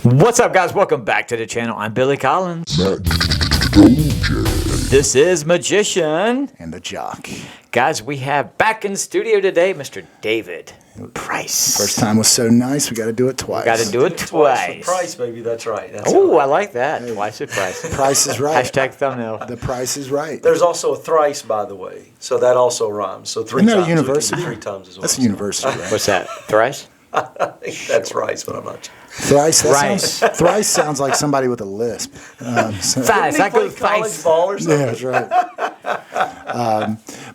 What's up, guys? Welcome back to the channel. I'm Billy Collins. MATJ. This is Magician. And the Jock. Guys, we have back in the studio today Mr. David Price. First time was so nice, we got to do it twice. Got to do it twice. Price, baby. That's right. Oh, I like that. Twice the price. Price is right. Hashtag thumbnail. The price is right. There's also a thrice, by the way. So that also rhymes. So three Isn't that a times. university? Three times as well. That's a university, right? What's that? Thrice? I think that's rice, but I'm not sure. Thrice. Rice. Thrice sounds like somebody with a lisp. Thrice. I go Didn't he play college thrice. ball or something? Yeah, that's right.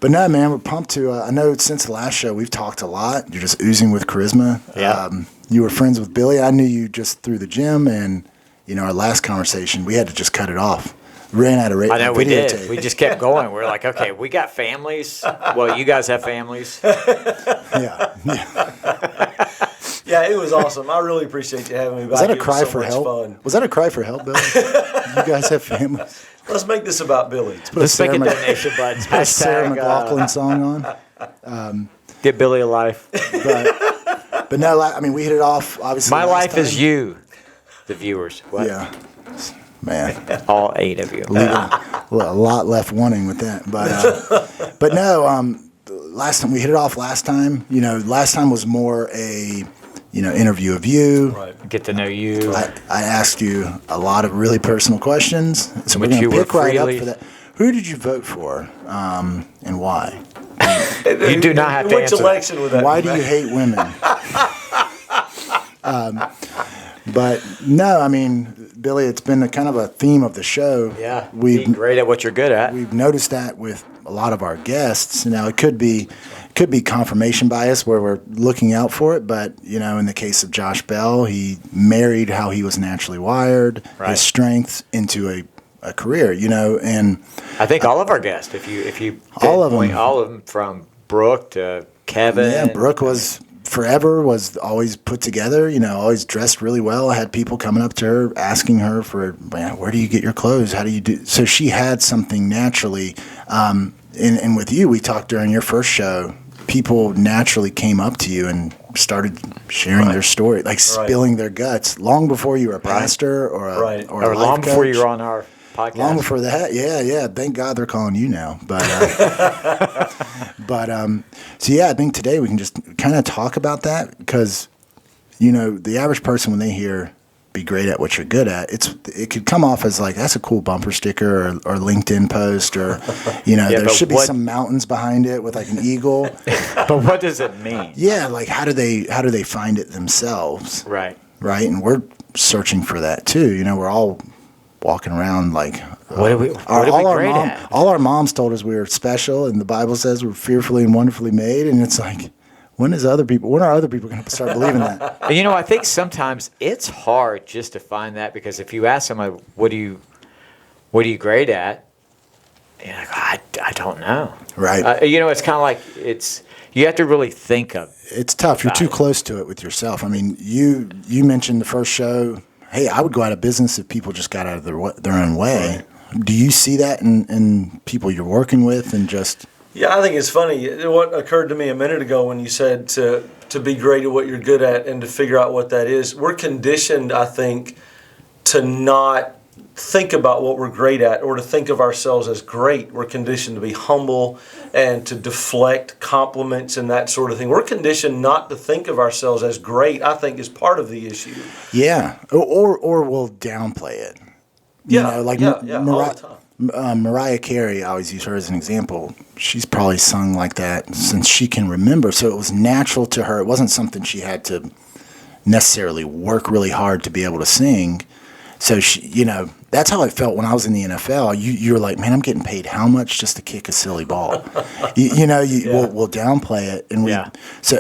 But no, man, we're pumped to. I know since the last show we've talked a lot. You're just oozing with charisma. Yeah. You were friends with Billy. I knew you just through the gym, and our last conversation we had to just cut it off. Ran out of I know we videotape. did. We just kept going. We're like, okay, we got families. Well, you guys have families. Yeah. Yeah, it was awesome. I really appreciate you having me back. Was that a It cry so for much help? Fun. Was that a cry for help, Billy? You guys have families. Let's make this about Billy. Let's make a Sarah donation button. Put a Sarah Hashtag, McLaughlin song on. get Billy a life. But no, I mean, we hit it off, obviously. My last life is time. you, the viewers. What? Yeah. Man. All 8 of you. A lot left wanting with that. But no, last time we hit it off last time. Last time was more a interview of you. Right. Get to know you. I asked you a lot of really personal questions, so we're Which going you to were pick right up freely- for that. Who did you vote for, and why? You do not have to Which answer. election would that Why be? do you hate women? But no, I mean, Billy, it's been kind of a theme of the show. Yeah. Be We've great at what you're good at. We've noticed that with a lot of our guests. Now, it could be confirmation bias where we're looking out for it, but in the case of Josh Bell, he married how he was naturally wired, Right. his strengths into a career, and I think all of our guests, if you All of them. pinpoint all of them from Brooke to Kevin. yeah, Brooke was always put together, always dressed really well. I had people coming up to her asking her for, man, where do you get your clothes? How do you do? So she had something naturally. And with you, we talked during your first show, people naturally came up to you and started sharing their story, like spilling their guts long before you were a pastor or a or long life before coach. you were on our podcast. Long before that, yeah. Thank God they're calling you now. But, so yeah, I think today we can just kind of talk about that because, the average person when they hear "be great at what you're good at," it could come off as like that's a cool bumper sticker or LinkedIn post or, there but should be what- some mountains behind it with like an eagle. But what does it mean? Yeah, like how do they find it themselves? Right. Right, and we're searching for that too. We're all walking around like What are we great at? all our moms told us we were special, and the Bible says we're fearfully and wonderfully made. And it's like, when are other people going to start believing that? And, I think sometimes it's hard just to find that because if you ask somebody, what are you great at? You're like, I don't know. Right. It's kind of like you have to really think of. It's tough. You're too close to it with yourself. I mean, you mentioned the first show. Hey, I would go out of business if people just got out of their own way. Right. Do you see that in people you're working with and just? Yeah, I think it's funny. What occurred to me a minute ago when you said to be great at what you're good at and to figure out what that is, we're conditioned, I think, to not think about what we're great at or to think of ourselves as great. We're conditioned to be humble and to deflect compliments and that sort of thing. We're conditioned not to think of ourselves as great, I think, is part of the issue. Yeah, or we'll downplay it. All the time. Mariah Carey, I always use her as an example. She's probably sung like that since she can remember. So it was natural to her. It wasn't something she had to necessarily work really hard to be able to sing. So she, that's how I felt when I was in the NFL. You were like, man, I'm getting paid how much just to kick a silly ball? We'll downplay it, and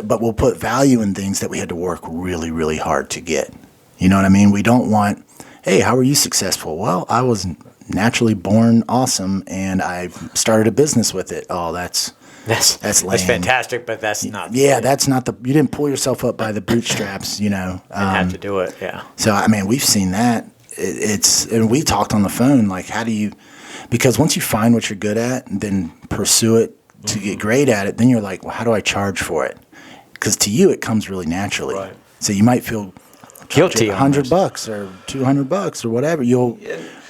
but we'll put value in things that we had to work really, really hard to get. You know what I mean? We don't want, hey, how were you successful? Well, I was naturally born awesome, and I started a business with it. Oh, that's lame. That's fantastic, but that's not. Yeah, that's not you didn't pull yourself up by the bootstraps, And have to do it, yeah. So, I mean, we've seen that. And we talked on the phone, like, because once you find what you're good at and then pursue it to get great at it, then you're like, well, how do I charge for it? Because to you, it comes really naturally. Right. So you might feel Guilty $100 or $200 or whatever.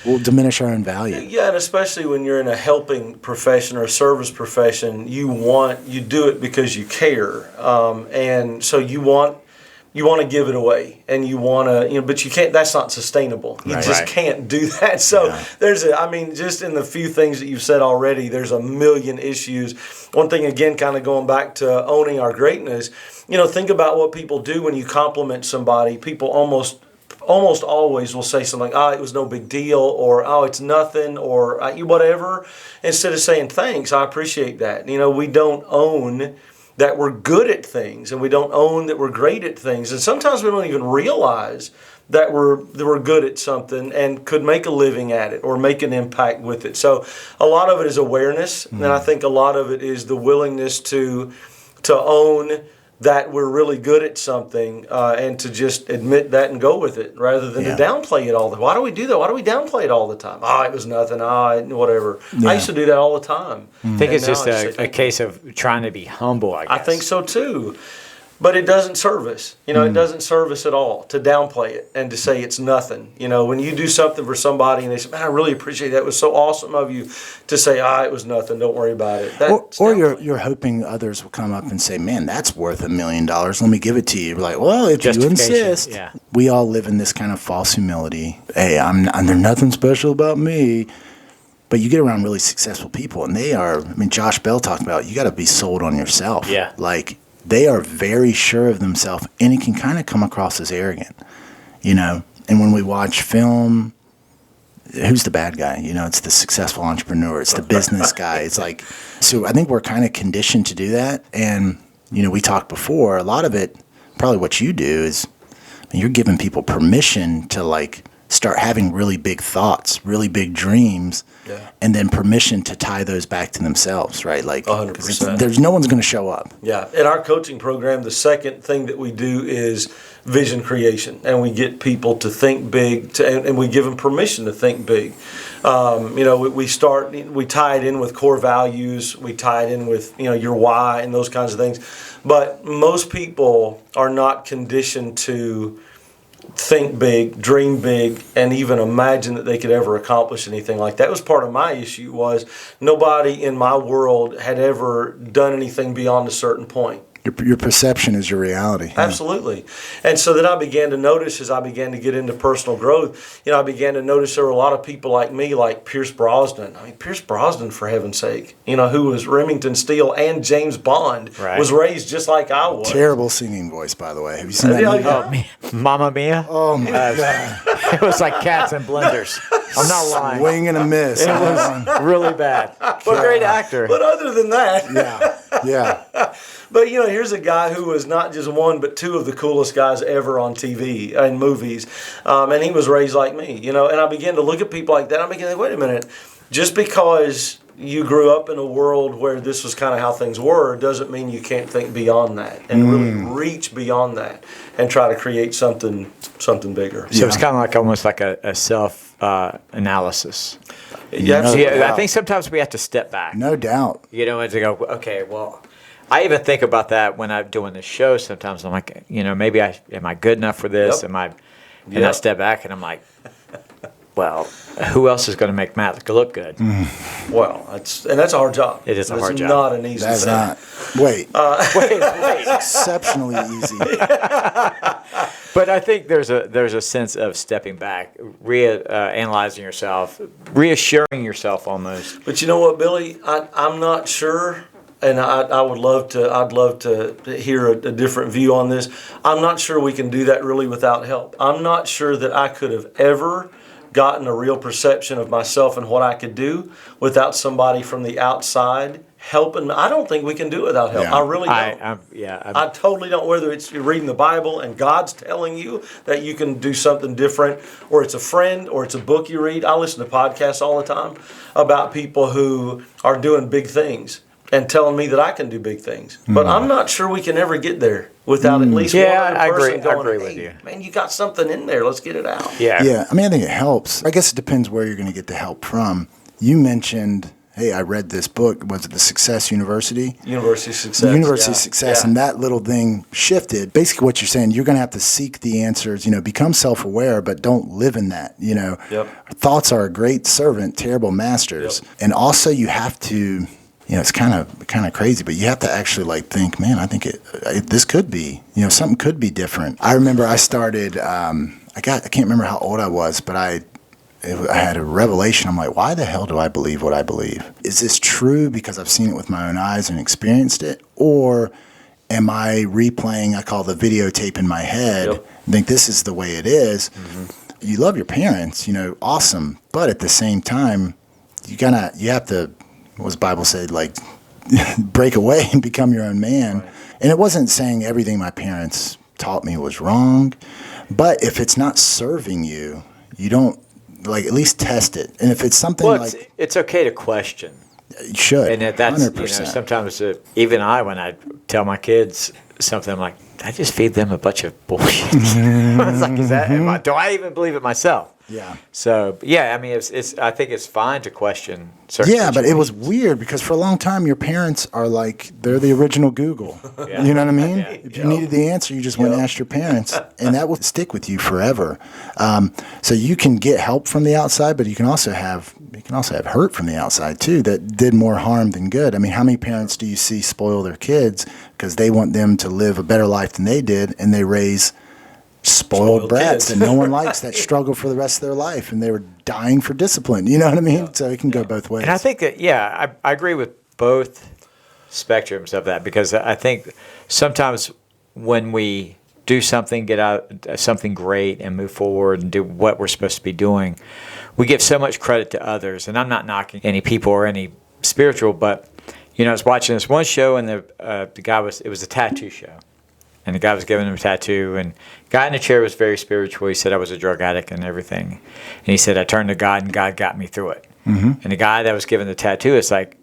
We'll diminish our own value. Yeah, and especially when you're in a helping profession or a service profession, you do it because you care, and so you want to give it away, and you want to, but you can't. That's not sustainable. You just can't do that. So just in the few things that you've said already, there's a million issues. One thing, again, kind of going back to owning our greatness. Think about what people do when you compliment somebody. People almost always will say something like, it was no big deal, or, it's nothing, or whatever, instead of saying, thanks, I appreciate that. We don't own that we're good at things, and we don't own that we're great at things. And sometimes we don't even realize that we're good at something and could make a living at it or make an impact with it. So a lot of it is awareness, and I think a lot of it is the willingness to own that we're really good at something, and to just admit that and go with it, rather than to downplay it all the time. Why do we do that? Why do we downplay it all the time? It was nothing. Whatever. Yeah. I used to do that all the time. I think it's just a case of trying to be humble, I guess. I think so too. But it doesn't serve us. It doesn't serve us at all to downplay it and to say it's nothing. When you do something for somebody and they say, man, I really appreciate that. It was so awesome of you to say, it was nothing. Don't worry about it. Or you're hoping others will come up and say, man, that's worth $1 million. Let me give it to you. You're like, well, if you insist. Yeah. We all live in this kind of false humility. Hey, there's nothing special about me. But you get around really successful people, and they are, Josh Bell talked about, you got to be sold on yourself. Yeah. They are very sure of themselves, and it can kind of come across as arrogant, And when we watch film, who's the bad guy? It's the successful entrepreneur. It's the business guy. It's like, so I think we're kind of conditioned to do that. And, we talked before, a lot of it, probably what you do is you're giving people permission to start having really big thoughts, really big dreams, and then permission to tie those back to themselves, right? 100%. There's no one's going to show up. Yeah. In our coaching program, the second thing that we do is vision creation, and we get people to think big, and we give them permission to think big. We tie it in with core values, we tie it in with your why and those kinds of things. But most people are not conditioned to think big, dream big, and even imagine that they could ever accomplish anything like that. Was part of my issue. Was nobody in my world had ever done anything beyond a certain point. Your perception is your reality. Absolutely. And so then I began to notice, as I began to get into personal growth, I began to notice there were a lot of people like me, like Pierce Brosnan. Pierce Brosnan, for heaven's sake, who was Remington Steele and James Bond, was raised just like I was. Terrible singing voice, by the bad. Have you seen that movie? Mamma Mia? Oh, my God. It was like cats and blenders. I'm not lying. Swing and a miss. It was really bad. But great actor. But other than that. Yeah. But, here's a guy who was not just one, but two of the coolest guys ever on TV and movies. And he was raised like me, and I began to look at people like that. I began to think, wait a minute, just because you grew up in a world where this was kind of how things were doesn't mean you can't think beyond that and really reach beyond that and try to create something bigger. So it's kind of like almost like a self-analysis. Yeah, I think sometimes we have to step back. No doubt. And to go, okay, well, I even think about that when I'm doing the show. Sometimes I'm like, maybe am I good enough for this? Yep. And I step back and I'm like, well, who else is going to make Matt look good? Well, that's a hard job. It is a hard job. It's not an easy That's thing. not. Wait. Wait. Exceptionally easy. But I think there's a sense of stepping back, analyzing yourself, reassuring yourself almost. But you know what, Billy? I'm not sure. And I'd love to hear a different view on this. I'm not sure we can do that really without help. I'm not sure that I could have ever gotten a real perception of myself and what I could do without somebody from the outside helping me. I don't think we can do it without help. Yeah. I really don't. I totally don't. Whether it's you're reading the Bible and God's telling you that you can do something different, or it's a friend, or it's a book you read. I listen to podcasts all the time about people who are doing big things and telling me that I can do big things. But I'm not sure we can ever get there without at least one other person going, I agree with you. Man, you got something in there. Let's get it out. Yeah. Yeah. I think it helps. I guess it depends where you're going to get the help from. You mentioned, hey, I read this book. Was it the Success University? University of Success. The University of yeah. Success, Yeah. and that little thing shifted. Basically, what you're saying, you're going to have to seek the answers. Become self-aware, but don't live in that. Yep. Thoughts are a great servant, terrible masters, Yep. and also you have to. It's kind of crazy, but you have to actually think, man, I think this could be, something could be different. I remember I started. I can't remember how old I was, but I had a revelation. I'm like, why the hell do I believe what I believe? Is this true because I've seen it with my own eyes and experienced it? Or am I replaying, I call the videotape in my head, Yep. and think this is the way it is? Mm-hmm. You love your parents, awesome. But at the same time, you have to, what does the Bible say, like, break away and become your own man. Right. And it wasn't saying everything my parents taught me was wrong. But if it's not serving you, you don't, at least test it. And if it's something it's okay to question. You should. And that's 100%. Sometimes even when I tell my kids something, I'm like, I just feed them a bunch of bullshit. It's like, do I even believe it myself? Yeah. So I mean, I think it's fine to question certain situations. But it was weird because for a long time your parents are like, they're the original Google. Yeah. You know what I mean? Yeah. If you needed the answer, you just went and asked your parents, and that will stick with you forever. So you can get help from the outside, but you can also have hurt from the outside too that did more harm than good. I mean, how many parents do you see spoil their kids because they want them to live a better life than they did, and they raise spoiled brats that no one likes, that struggle for the rest of their life, and they were dying for discipline. You know what I mean? Yeah. So it can go both ways. And I think that, I agree with both spectrums of that, because I think sometimes when we do something, get out something great and move forward and do what we're supposed to be doing, we give so much credit to others. And I'm not knocking any people or any spiritual, but, I was watching this one show, and the guy it was a tattoo show. And the guy was giving him a tattoo, and the guy in the chair was very spiritual. He said, I was a drug addict and everything. And he said, I turned to God, and God got me through it. Mm-hmm. And the guy that was giving the tattoo is like,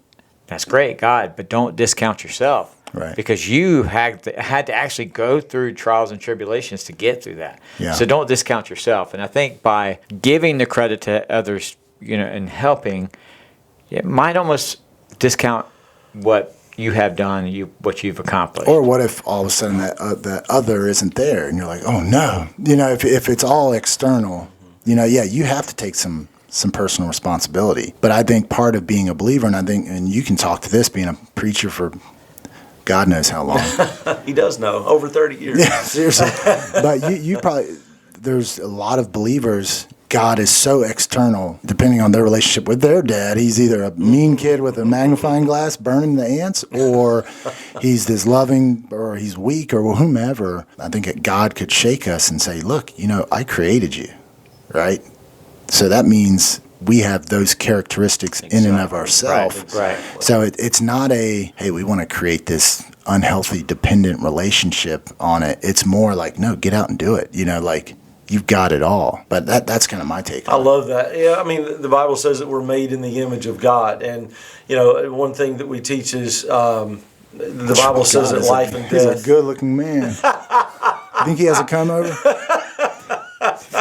that's great, God, but don't discount yourself. Right. Because you had to actually go through trials and tribulations to get through that. Yeah. So don't discount yourself. And I think by giving the credit to others, and helping, it might almost discount what you have done, what you've accomplished. Or what if all of a sudden that other isn't there, and you're like, oh no, if it's all external, you have to take some personal responsibility. But I think part of being a believer, and you can talk to this, being a preacher for God knows how long. He does know, over 30 years. Yeah, seriously. But you probably, there's a lot of believers, God is so external, depending on their relationship with their dad. He's either a mean kid with a magnifying glass burning the ants, or he's this loving, or he's weak, or whomever. I think that God could shake us and say, look, I created you, right? So that means we have those characteristics in and of ourselves. Right. So it's not hey, we want to create this unhealthy, dependent relationship on it. It's more like, no, get out and do it. You've got it all. But that's kind of my take on it. I love that. Yeah, I mean, the Bible says that we're made in the image of God. And, one thing that we teach is the Bible says that life and death. He's a good-looking man. Think he has a come-over?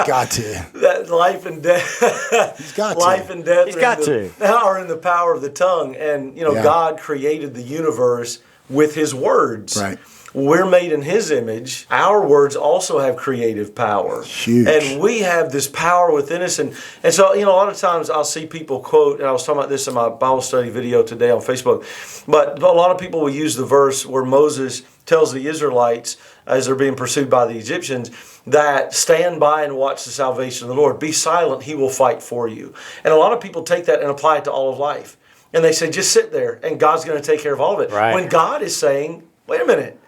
Got to. That life and death. He's got to. Life and death are in the power of the tongue. And, God created the universe with his words. Right. We're made in his image. Our words also have creative power. Huge. And we have this power within us. And so, a lot of times I'll see people quote, and I was talking about this in my Bible study video today on Facebook, but a lot of people will use the verse where Moses tells the Israelites, as they're being pursued by the Egyptians, that stand by and watch the salvation of the Lord. Be silent, he will fight for you. And a lot of people take that and apply it to all of life. And they say, just sit there, and God's going to take care of all of it. Right. When God is saying, wait a minute,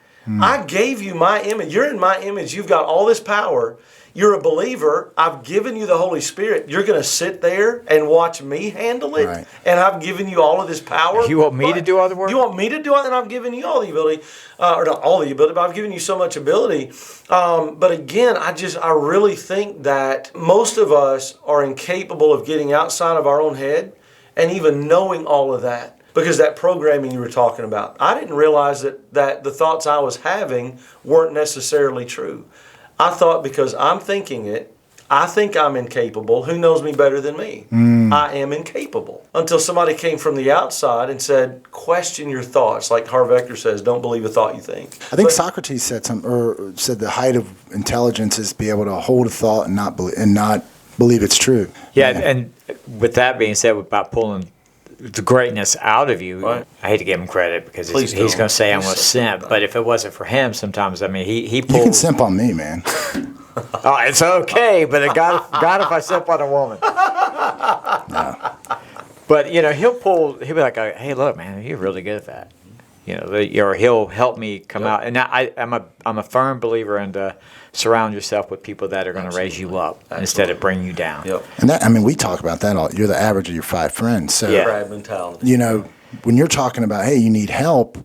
I gave you my image. You're in my image. You've got all this power. You're a believer. I've given you the Holy Spirit. You're going to sit there and watch me handle it. Right. And I've given you all of this power. You want me to do all the work? You want me to do it? And I've given you all the ability. Or not all the ability, but I've given you so much ability. But again, I really think that most of us are incapable of getting outside of our own head and even knowing all of that. Because that programming you were talking about, I didn't realize that the thoughts I was having weren't necessarily true. I thought because I'm thinking it, I think I'm incapable. Who knows me better than me? I am incapable. Until somebody came from the outside and said, question your thoughts. Like Harv Eker says, don't believe a thought you think. I think Socrates said said the height of intelligence is to be able to hold a thought and not believe it's true. Yeah, and with that being said, about pulling the greatness out of you, Right. I hate to give him credit because Please he's don't. going to say I'm Please going to don't. simp, but if it wasn't for him, sometimes, I mean, he pulls. You can simp on me, man. Oh, it's okay, but it got if I simp on a woman. But, you know, he'll be like, hey, look, man, you're really good at that. You know, or he'll help me come out. And I'm a firm believer in surround yourself with people that are going to raise you up instead of bring you down. Yep. And that, I mean, we talk about that all. You're the average of your 5 friends. So, Yeah. Crab mentality. you know, when you're talking about, hey, you need help,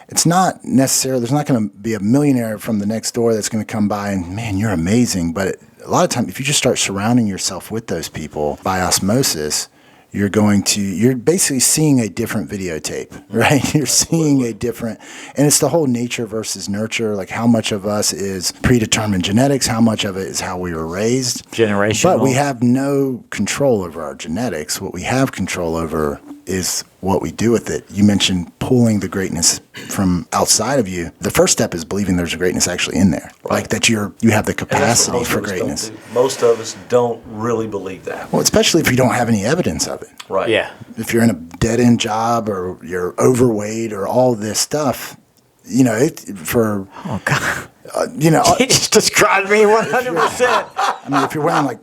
it's not necessarily, there's not going to be a millionaire from the next door that's going to come by and, man, you're amazing. But a lot of times, if you just start surrounding yourself with those people by osmosis, you're basically seeing a different videotape, right? You're seeing a different, and it's the whole nature versus nurture, like how much of us is predetermined genetics, how much of it is how we were raised. Generational. But we have no control over our genetics. What we have control over is what we do with it. You mentioned pulling the greatness from outside of you. The first step is believing there's a greatness actually in there, like that you have the And that's what capacity most for of us don't greatness. do. Most of us don't really believe that. Well, especially if you don't have any evidence of it. Right. Yeah. If you're in a dead-end job or you're overweight or all this stuff, you know, Oh, God. you know, He just described me 100%. I mean, if you're wearing like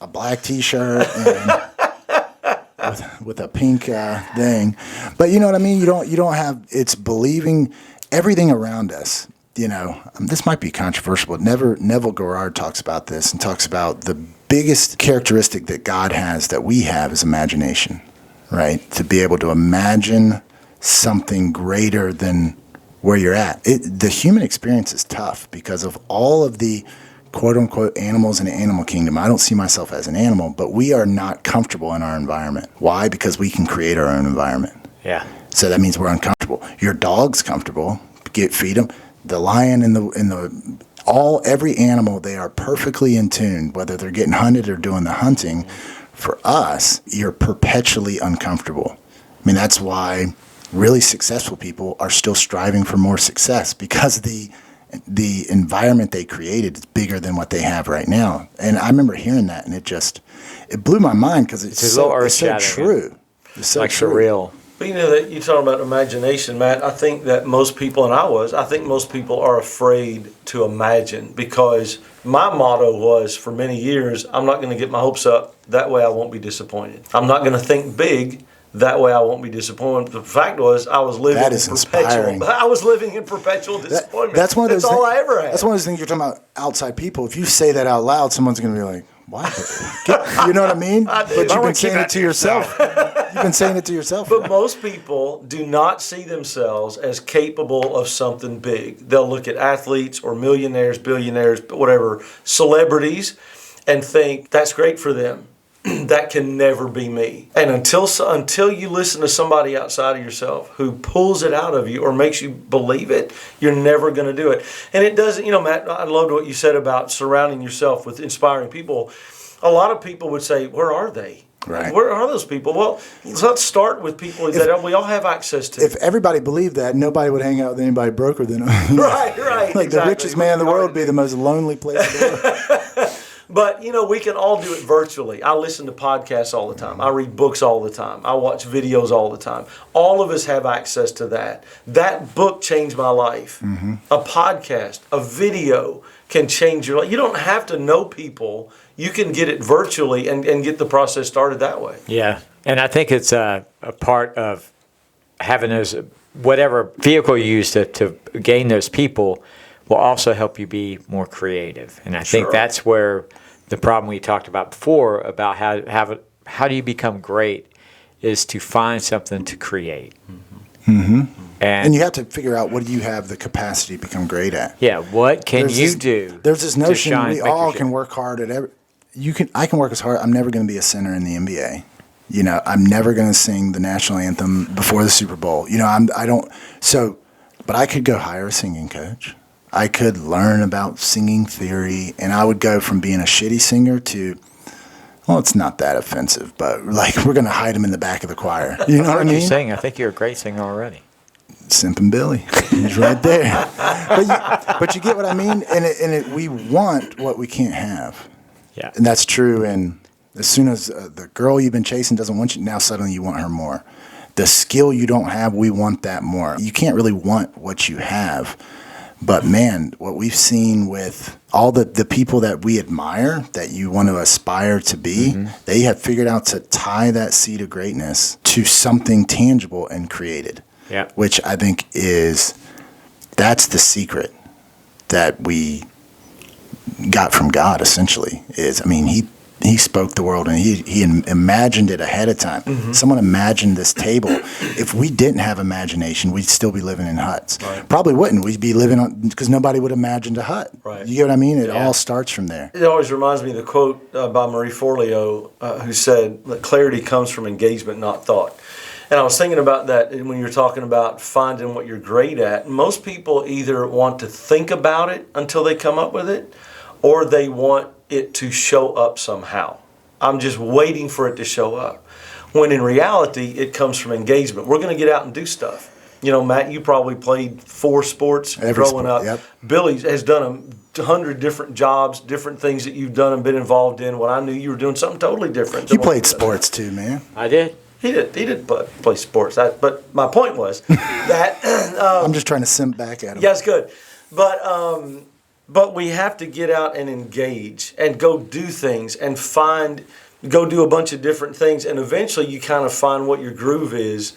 a black T-shirt and with a pink thing, but you know what I mean. You don't have. It's believing everything around us. You know, this might be controversial, but Neville Goddard talks about this and talks about the biggest characteristic that God has that we have is imagination, right? To be able to imagine something greater than where you're at. The human experience is tough because of all of the quote-unquote animals in the animal kingdom. I don't see myself as an animal, but we are not comfortable in our environment. Why? Because we can create our own environment. Yeah. So that means we're uncomfortable. Your dog's comfortable. Feed them. The lion and every animal, they are perfectly in tune, whether they're getting hunted or doing the hunting. For us, you're perpetually uncomfortable. I mean, that's why really successful people are still striving for more success because the environment they created is bigger than what they have right now. And I remember hearing that, and it blew my mind because it's a little so earth-shattering. true. It's so Like true. surreal. But you know that you're talking about imagination, Matt. I think that most people, and I think most people are afraid to imagine because my motto was for many years, I'm not going to get my hopes up. That way I won't be disappointed. I'm not going to think big. That way I won't be disappointed. The fact was I was living That is in perpetual. inspiring. I was living in perpetual disappointment. That's one of those. That's all thi- I ever had. That's one of those things you're talking about. Outside people. If you say that out loud, someone's going to be like, "Why?" You know what I mean? I do. But I you've would been saying keep it to yourself. You've been saying it to yourself. But most people do not see themselves as capable of something big. They'll look at athletes or millionaires, billionaires, whatever, celebrities, and think that's great for them. That can never be me. And until you listen to somebody outside of yourself who pulls it out of you or makes you believe it, you're never going to do it. And it doesn't, Matt, I loved what you said about surrounding yourself with inspiring people. A lot of people would say, where are they? Right. Where are those people? Well, let's start with people that we all have access to. If everybody believed that, nobody would hang out with anybody broker than Right. Like exactly. the richest man in the world would be the most lonely place in the world. But, we can all do it virtually. I listen to podcasts all the time. I read books all the time. I watch videos all the time. All of us have access to that. That book changed my life. Mm-hmm. A podcast, a video can change your life. You don't have to know people. You can get it virtually and get the process started that way. Yeah. And I think it's a part of having those, whatever vehicle you use to gain those people will also help you be more creative. And I think that's where the problem we talked about before about how do you become great is to find something to create. Mm-hmm. And you have to figure out what do you have the capacity to become great at. yeah, what can you do? There's this to notion shine, we make your all shine? can work hard at every. I can work as hard. I'm never going to be a center in the NBA. I'm never going to sing the national anthem before the Super Bowl. I don't. So, but I could go hire a singing coach. I could learn about singing theory, and I would go from being a shitty singer to Well, it's not that offensive, but like we're going to hide him in the back of the choir. You know what I You mean? sing. I think you're a great singer already. Simpin' Billy. He's right there. But you get what I mean? And we want what we can't have. Yeah. And that's true. And as soon as the girl you've been chasing doesn't want you, now suddenly you want her more. The skill you don't have, we want that more. You can't really want what you have. But man, what we've seen with all the people that we admire, that you want to aspire to be, they have figured out to tie that seed of greatness to something tangible and created. Yeah. Which I think that's the secret that we got from God, essentially. He spoke the world and he imagined it ahead of time. Someone imagined this table. If we didn't have imagination, we'd still be living in huts. Right. Probably wouldn't. We'd be living on, because nobody would imagine a hut. Right. You get what I mean? It all starts from there. It always reminds me of the quote by Marie Forleo, who said that clarity comes from engagement, not thought. And I was thinking about that when you're talking about finding what you're great at. Most people either want to think about it until they come up with it, or they want it to show up somehow. I'm just waiting for it to show up. When in reality, it comes from engagement. We're going to get out and do stuff. You know, Matt, you probably played 4 sports growing up. Yep. Billy has done 100 different jobs, different things that you've done and been involved in. When I knew you were doing something totally different. You played sports too, man. I did. He did play sports. But my point was that I'm just trying to simp back at him. Yeah, it's good. But we have to get out and engage and go do things and go do a bunch of different things. And eventually you kind of find what your groove is,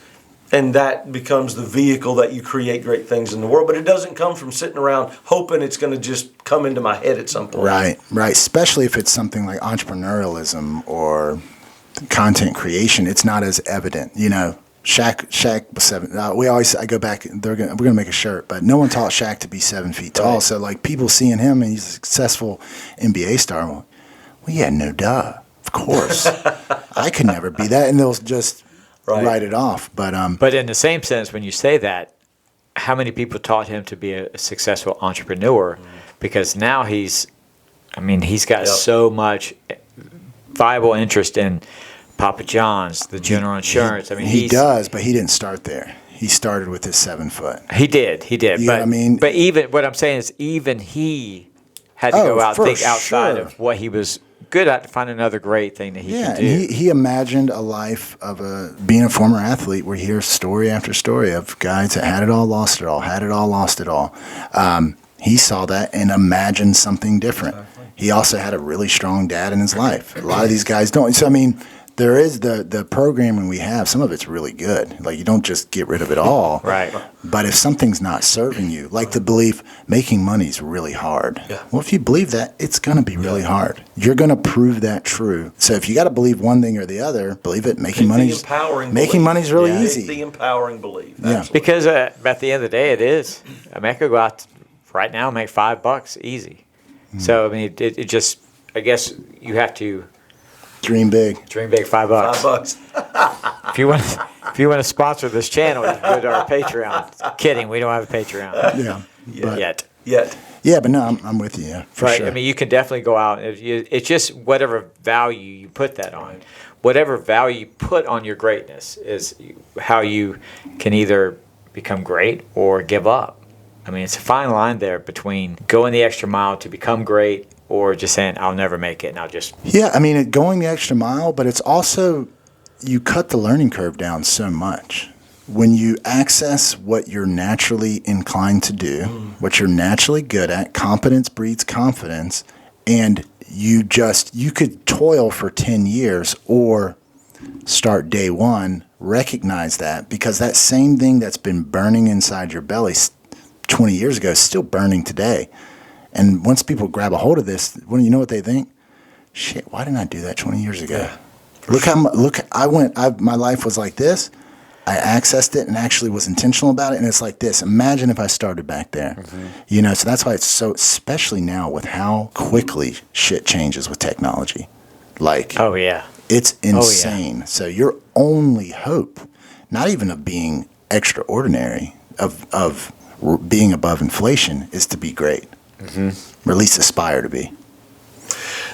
and that becomes the vehicle that you create great things in the world. But it doesn't come from sitting around hoping it's going to just come into my head at some point. Right. Especially if it's something like entrepreneurialism or content creation. It's not as evident, you know. Shaq was 7. I go back. We're gonna make a shirt, but no one taught Shaq to be 7 feet tall. Right. So like people seeing him and he's a successful NBA star. Well, yeah, no duh, of course. I could never be that, and they'll just write it off. But in the same sense, when you say that, how many people taught him to be a successful entrepreneur? Because now he's got so much viable interest in Papa John's, the General Insurance. He does, but he didn't start there. He started with his 7 foot. He did. You know what I mean? But even what I'm saying is, even he had to go out and think outside of what he was good at to find another great thing that he could do. And he imagined a life of being a former athlete where he hears story after story of guys that had it all, lost it all, had it all, lost it all. He saw that and imagined something different. Exactly. He also had a really strong dad in his life. A lot of these guys don't. So, there is the programming we have. Some of it's really good. Like, you don't just get rid of it all. Right. But if something's not serving you, like the belief making money is really hard. Yeah. Well, if you believe that, it's going to be really hard. You're going to prove that true. So if you got to believe one thing or the other, believe it. Making money's really easy. The empowering belief. Yeah. Absolutely. Because at the end of the day, it is. I could go out right now and make $5 easy. So it just, I guess you have to dream big. Dream big. $5. If you want to sponsor this channel, you can go to our Patreon. Kidding, we don't have a Patreon. Yet. Yeah, but no, I'm with you. For sure. You can definitely go out. It's just whatever value you put that on. Whatever value you put on your greatness is how you can either become great or give up. It's a fine line there between going the extra mile to become great or just saying, I'll never make it, and I'll just... Yeah, going the extra mile, but it's also, you cut the learning curve down so much. When you access what you're naturally inclined to do, what you're naturally good at, competence breeds confidence, and you could toil for 10 years or start day one, recognize that, because that same thing that's been burning inside your belly 20 years ago is still burning today. And once people grab a hold of this, you know what they think? Shit, why didn't I do that 20 years ago? Yeah. My life was like this. I accessed it and actually was intentional about it, and it's like this. Imagine if I started back there. So that's why it's so, especially now with how quickly shit changes with technology. Like, oh yeah, it's insane. So your only hope, not even of being extraordinary, of being above inflation, is to be great. Or at least aspire to be.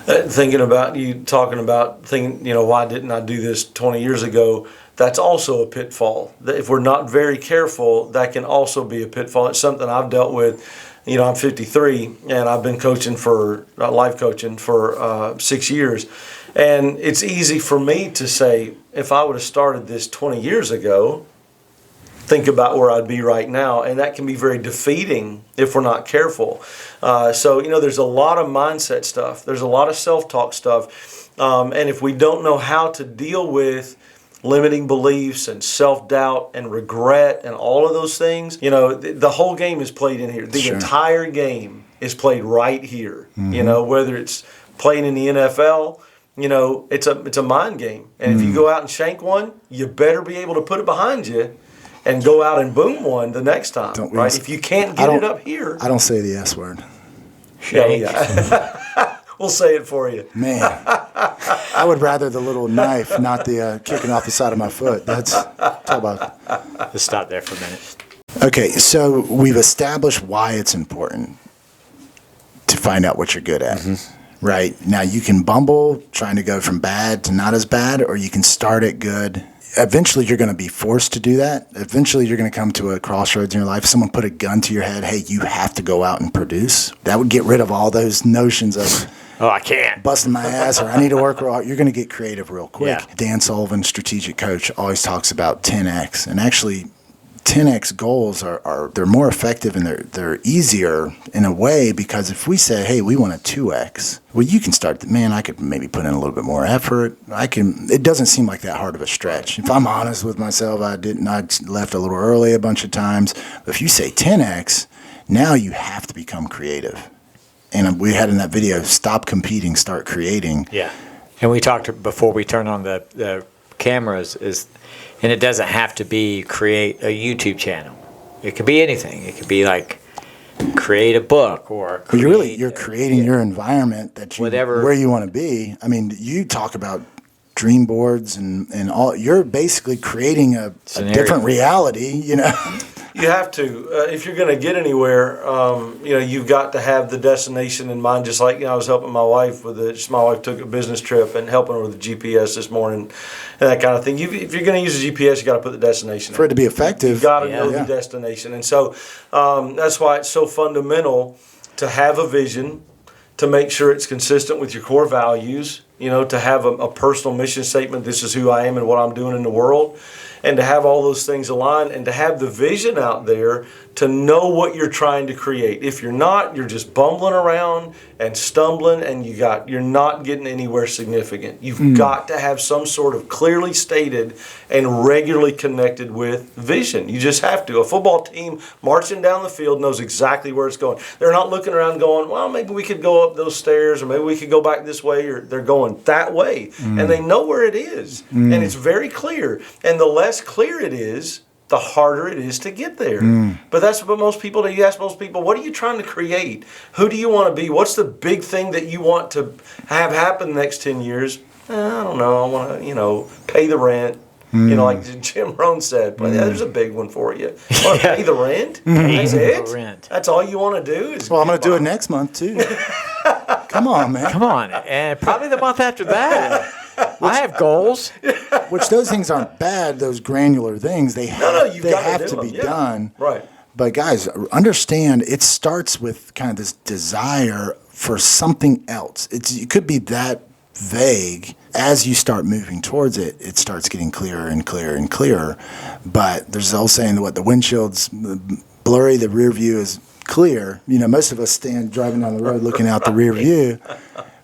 Thinking about you talking about thinking, why didn't I do this 20 years ago? That's also a pitfall. If we're not very careful, that can also be a pitfall. It's something I've dealt with. I'm 53 and I've been life coaching for 6 years. And it's easy for me to say, if I would have started this 20 years ago, think about where I'd be right now. And that can be very defeating if we're not careful. So there's a lot of mindset stuff. There's a lot of self-talk stuff. And if we don't know how to deal with limiting beliefs and self-doubt and regret and all of those things, the whole game is played in here. The entire game is played right here. Whether it's playing in the NFL, it's a mind game. And if you go out and shank one, you better be able to put it behind you and go out and boom one the next time, right? If you can't get it up here. I don't say the S word. Yeah. We'll say it for you. Man, I would rather the little knife, not the kicking off the side of my foot. Let's stop there for a minute. Okay, so we've established why it's important to find out what you're good at. Right? Now, you can bumble trying to go from bad to not as bad, or you can start it good. Eventually, you're going to be forced to do that. Eventually, you're going to come to a crossroads in your life. Someone put a gun to your head. Hey, you have to go out and produce. That would get rid of all those notions of, I can't. Busting my ass, or I need to work real hard. You're going to get creative real quick. Yeah. Dan Sullivan, strategic coach, always talks about 10X. And actually, 10X goals they're more effective and they're easier in a way, because if we say, hey, we want a 2X, well, you can start, I could maybe put in a little bit more effort. It doesn't seem like that hard of a stretch. If I'm honest with myself, I left a little early a bunch of times. But if you say 10X, now you have to become creative. And we had in that video, stop competing, start creating. Yeah. And we talked before we turned on the cameras, and it doesn't have to be create a YouTube channel. It could be anything. It could be like create a book or you're creating your environment where you want to be. I mean, you talk about dream boards and all. You're basically creating a different reality, You have to. If you're going to get anywhere, you've got to have the destination in mind. Just like I was helping my wife my wife took a business trip and helping her with the GPS this morning and that kind of thing. If you're going to use a GPS, you got to put the destination for it to be effective. You've got to know the destination, and so that's why it's so fundamental to have a vision, to make sure it's consistent with your core values. To have a personal mission statement. This is who I am and what I'm doing in the world. And to have all those things aligned and to have the vision out there to know what you're trying to create. If you're not, you're just bumbling around and stumbling and you're not getting anywhere significant. You've got to have some sort of clearly stated and regularly connected with vision. You just have to. A football team marching down the field knows exactly where it's going. They're not looking around going, well, maybe we could go up those stairs or maybe we could go back this way, or they're going that way. And they know where it is. And it's very clear. And the less clear it is, the harder it is to get there. But that's what most people do. You ask most people, what are you trying to create? Who do you want to be? What's the big thing that you want to have happen the next 10 years? I don't know. I want to, pay the rent. Like Jim Rohn said, there's a big one for you. You want to pay the rent? That's it? Rent. That's all you want to do? I'm going to do it next month, too. Come on, man. Come on. And probably the month after that. I have goals. Which those things aren't bad, those granular things. They have to be done. Right. But guys, understand it starts with kind of this desire for something else. It could be that vague. As you start moving towards it, it starts getting clearer and clearer and clearer. But there's the old saying that the windshield's blurry, the rear view is clear. Most of us stand driving down the road looking out the rear view,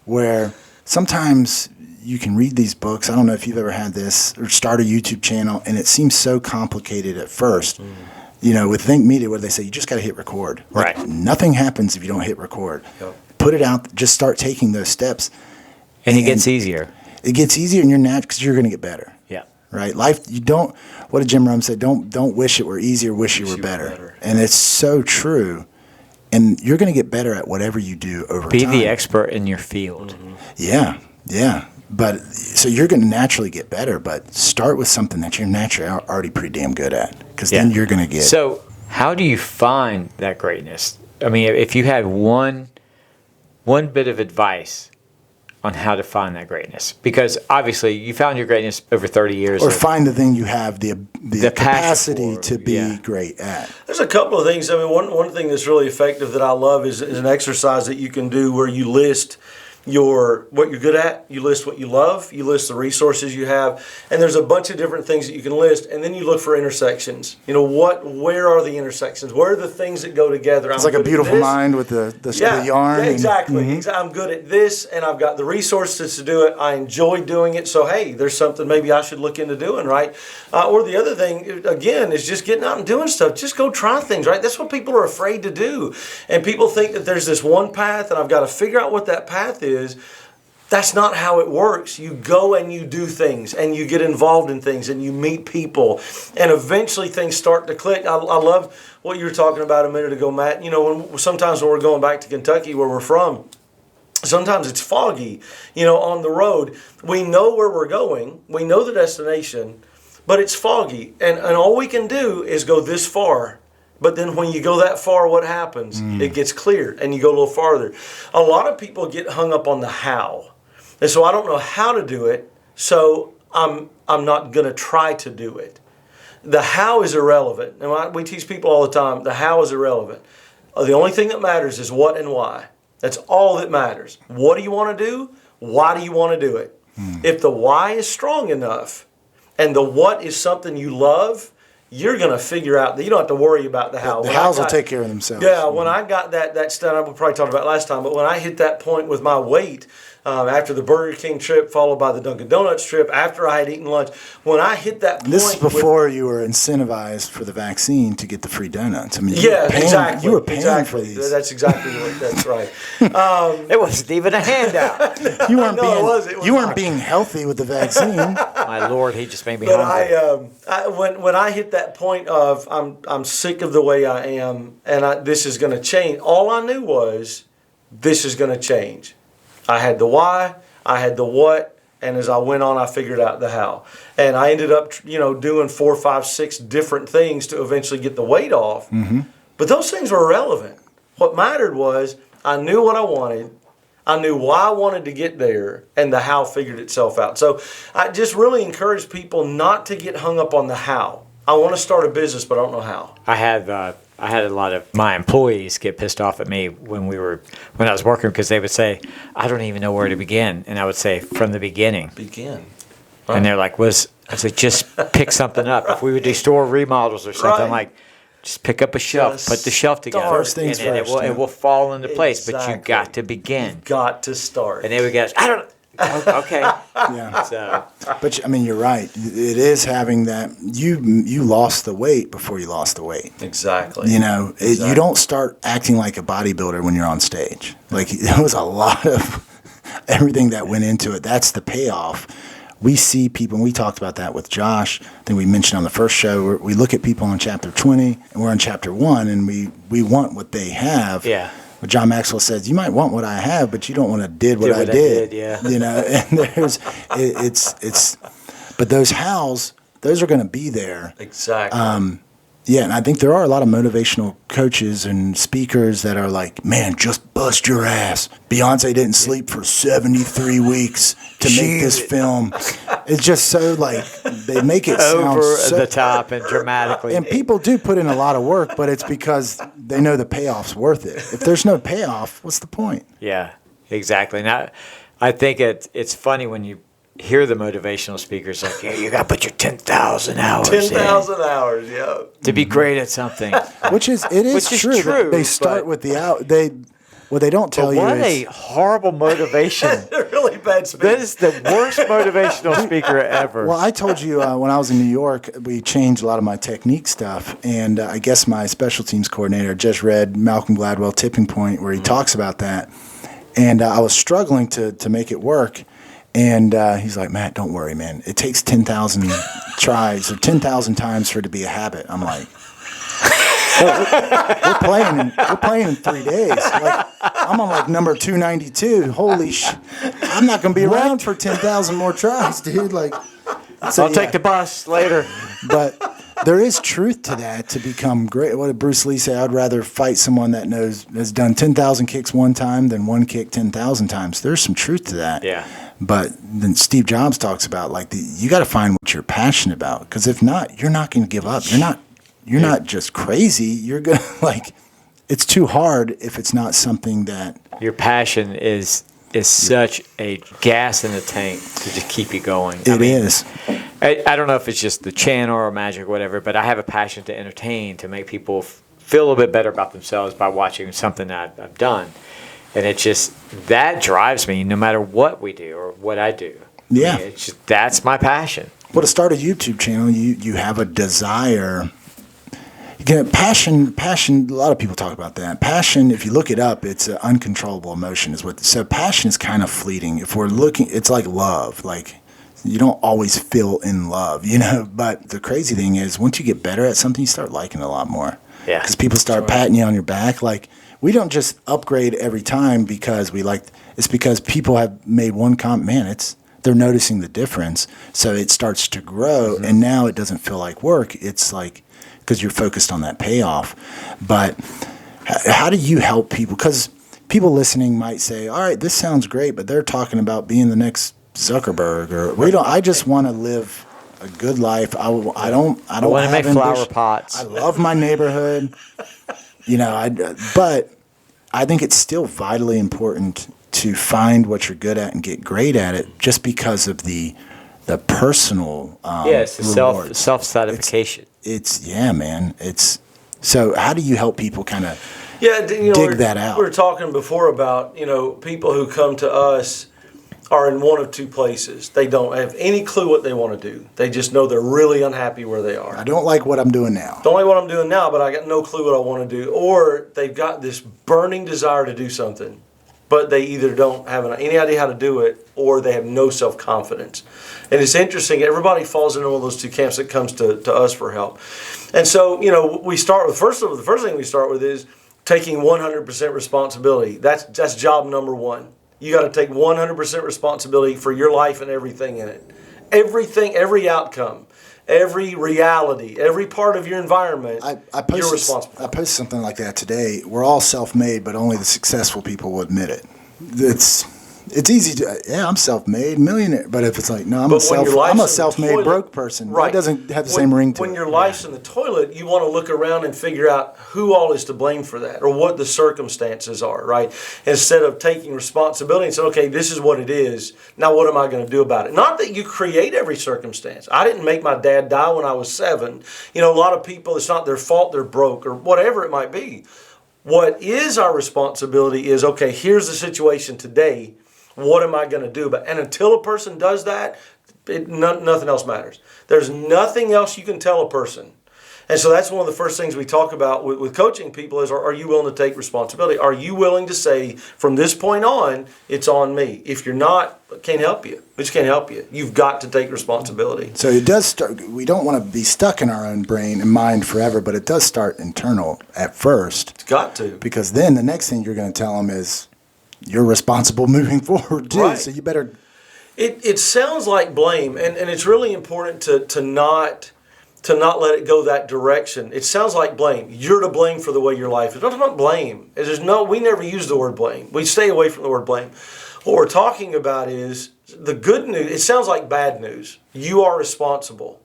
where sometimes you can read these books. I don't know if you've ever had this, or start a YouTube channel, and it seems so complicated at first. With Think Media, where they say you just got to hit record. Right. Nothing happens if you don't hit record. Yep. Put it out. Just start taking those steps. And it gets easier. It gets easier, and you're natural because you're going to get better. Yeah. Right. Life. You don't. What did Jim Rohn say? Don't wish it were easier. Wish you were better. And it's so true. And you're going to get better at whatever you do over time. Be the expert in your field. Yeah. Yeah. But so you're going to naturally get better, but start with something that you're naturally already pretty damn good at, because then you're going to get. So how do you find that greatness? I mean, if you had one bit of advice on how to find that greatness, because obviously you found your greatness over 30 years. Or find the thing you have the capacity for, to be yeah. great at. There's a couple of things. I mean, one thing that's really effective that I love is an exercise that you can do where you list what you're good at, you list what you love, you list the resources you have, and there's a bunch of different things that you can list, and then you look for intersections. Where are the intersections? Where are the things that go together? It's like a beautiful mind with the yarn. Yeah, exactly. I'm good at this, and I've got the resources to do it. I enjoy doing it, so hey, there's something maybe I should look into doing, right? Or the other thing, again, is just getting out and doing stuff. Just go try things, right? That's what people are afraid to do. And people think that there's this one path, and I've got to figure out what that path is. That's not how it works. You go and you do things, and you get involved in things, and you meet people, and eventually things start to click. I love what you were talking about a minute ago, Matt. Sometimes when we're going back to Kentucky, where we're from, sometimes it's foggy, on the road. We know where we're going. We know the destination, but it's foggy, and all we can do is go this far. But then when you go that far, what happens? It gets clear, and you go a little farther. A lot of people get hung up on the how. And so I don't know how to do it, so I'm not going to try to do it. The how is irrelevant. And we teach people all the time, the how is irrelevant. The only thing that matters is what and why. That's all that matters. What do you want to do? Why do you want to do it? If the why is strong enough and the what is something you love, you're going to figure out that you don't have to worry about the how. The hows will take care of themselves. Yeah, when I got that stuff, I probably talked about it last time, but when I hit that point with my weight, after the Burger King trip, followed by the Dunkin' Donuts trip, after I had eaten lunch, when I hit that point. This is before you were incentivized for the vaccine to get the free donuts. I mean, exactly. You were paying for these. That's exactly that's right. It wasn't even a handout. You weren't it was being healthy with the vaccine. My Lord, he just made me But hungry. when I hit that point of I'm sick of the way I am, and this is going to change. All I knew was this is going to change. I had the why, I had the what, and as I went on, I figured out the how. And I ended up, doing 4, 5, 6 different things to eventually get the weight off. Mm-hmm. But those things were irrelevant. What mattered was I knew what I wanted. I knew why I wanted to get there, and the how figured itself out. So I just really encourage people not to get hung up on the how. I want to start a business, but I don't know how. I had a lot of my employees get pissed off at me when I was working, because they would say, "I don't even know where to begin," and I would say, "From the beginning." Begin. And they're like, I said, just pick something up. If we would do store remodels or something, Right. like, just pick up a shelf, put the shelf together, First things and first, it will fall into place. But you Exactly. got to begin. Got to start. And they would go, "I don't know." Okay. Yeah. So But I mean, you're right. It is having that. You lost the weight before you lost the weight. Exactly. You don't start acting like a bodybuilder when you're on stage. Like, there was a lot of everything that went into it. That's the payoff. We see people, and we talked about that with Josh. I think we mentioned on the first show. We look at people on chapter 20, and we're on chapter 1, and we want what they have. Yeah. But John Maxwell says, you might want what I have, but you don't want to did what I did. Yeah. And but those hows, those are going to be there. Exactly. Yeah, and I think there are a lot of motivational coaches and speakers that are like, man, just bust your ass. Beyonce didn't sleep for 73 weeks to make this film. It's just so, like, they make it sound over so, the top and dramatically. and people do put in a lot of work, but it's because they know the payoff's worth it. If there's no payoff, what's the point? Yeah, exactly. Now, I think it's funny when you hear the motivational speakers like, "Yeah, you got to put your 10,000 hours 10,000 hours, yeah. to be great at something." Which is true. true, They start but- with the out. What they don't tell But you what is a horrible motivation. A really bad speech. That is the worst motivational speaker ever. Well, I told you when I was in New York, we changed a lot of my technique stuff, and I guess my special teams coordinator just read Malcolm Gladwell Tipping Point, where he talks about that, and I was struggling to make it work, and he's like, "Matt, don't worry, man. It takes 10,000 tries or 10,000 times for it to be a habit." I'm like, we're playing in 3 days. Like, I'm on like number 292. Holy I'm not gonna be around for 10,000 more tries, dude. Like, I'll take the bus later. But there is truth to that to become great. What did Bruce Lee say? I'd rather fight someone that has done 10,000 kicks one time than one kick 10,000 times. There's some truth to that. Yeah. But then Steve Jobs talks about you got to find what you're passionate about, because if not, you're not going to give up. You're not just crazy. You're going to it's too hard if it's not something that your passion is such a gas in the tank to just keep you going. It is. I don't know if it's just the channel or magic or whatever, but I have a passion to entertain, to make people feel a little bit better about themselves by watching something that I've done. And it just, that drives me no matter what we do or what I do. Yeah. I mean, it's just, that's my passion. Well, to start a YouTube channel, you have a desire. Again, passion, a lot of people talk about that. Passion, if you look it up, it's an uncontrollable emotion. So passion is kind of fleeting. If we're looking, it's like love. Like, you don't always feel in love, But the crazy thing is, once you get better at something, you start liking it a lot more. Yeah. Because people start patting you on your back. Like, we don't just upgrade every time because it's because people have made one comment. Man, they're noticing the difference. So it starts to grow, and now it doesn't feel like work. It's like, because you're focused on that payoff. But how do you help people? Because people listening might say, all right, this sounds great, but they're talking about being the next Zuckerberg, or I just want to live a good life. I don't want to make flower pots. I love my neighborhood. But I think it's still vitally important to find what you're good at and get great at it, just because of the personal it's the rewards. self-satisfaction. It's so how do you help people kind of dig that out? We were talking before about, people who come to us are in one of two places. They don't have any clue what they want to do. They just know they're really unhappy where they are. I don't like what I'm doing now. Don't like what I'm doing now, but I got no clue what I want to do. Or they've got this burning desire to do something, but they either don't have any idea how to do it, or they have no self-confidence. And it's interesting, everybody falls into one of those two camps that comes to us for help. And so, we start with, the first thing we start with is taking 100% responsibility. That's job number one. You got to take 100% responsibility for your life and everything in it. Everything, every outcome, every reality, every part of your environment, you're responsible. I posted something like that today. We're all self-made, but only the successful people will admit it. It's easy to, I'm self-made, millionaire. But if it's like, no, I'm a self-made broke person. Right. That doesn't have the same ring to it. When your life's in the toilet, you want to look around and figure out who all is to blame for that, or what the circumstances are, right? Instead of taking responsibility and saying, okay, this is what it is. Now what am I going to do about it? Not that you create every circumstance. I didn't make my dad die when I was 7. A lot of people, it's not their fault they're broke, or whatever it might be. What is our responsibility is, okay, here's the situation today. What am I going to do about it? And until a person does that, nothing else matters. There's nothing else you can tell a person. And so that's one of the first things we talk about with coaching people is, are you willing to take responsibility? Are you willing to say, from this point on, it's on me? If you're not, I can't help you. We just can't help you. You've got to take responsibility. So it does start, we don't want to be stuck in our own brain and mind forever, but it does start internal at first. It's got to. Because then the next thing you're going to tell them is, you're responsible moving forward too. Right. So you better. It sounds like blame, and it's really important to not let it go that direction. It sounds like blame. You're to blame for the way your life is. Don't talk about blame. We never use the word blame. We stay away from the word blame. What we're talking about is the good news. It sounds like bad news. You are responsible.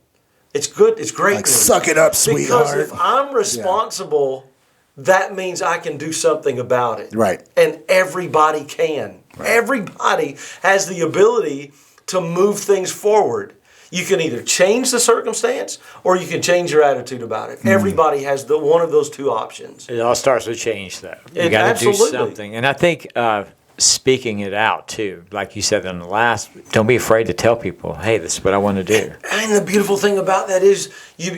It's good. It's great news. Suck it up, sweetheart. Because if I'm responsible, that means I can do something about it. Right. And everybody can. Right. Everybody has the ability to move things forward. You can either change the circumstance or you can change your attitude about it. Everybody has one of those two options. It all starts with change, though. You got to do something. And I think speaking it out, too, like you said in the last, don't be afraid to tell people, hey, this is what I want to do. And the beautiful thing about that is, you're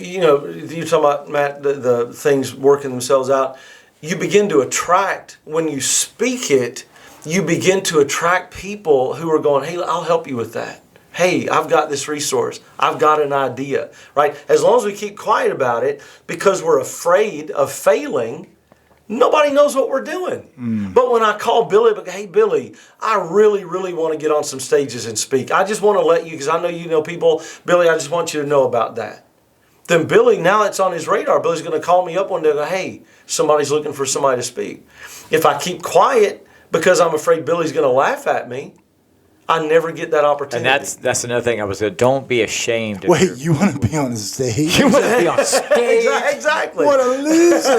talking about, Matt, the things working themselves out. You begin to attract, when you speak it, you begin to attract people who are going, hey, I'll help you with that. Hey, I've got this resource. I've got an idea, right? As long as we keep quiet about it, because we're afraid of failing, nobody knows what we're doing. But when I call Billy, hey, Billy, I really, really want to get on some stages and speak. I just want to let you, because I know you know people, Billy, I just want you to know about that. then Billy, now it's on his radar. Billy's going to call me up one day and go, hey, somebody's looking for somebody to speak. If I keep quiet because I'm afraid Billy's going to laugh at me, I never get that opportunity. And that's another thing I was going to, don't be ashamed. Wait, you want to be on the stage? You want to be on stage? Exactly. What a loser.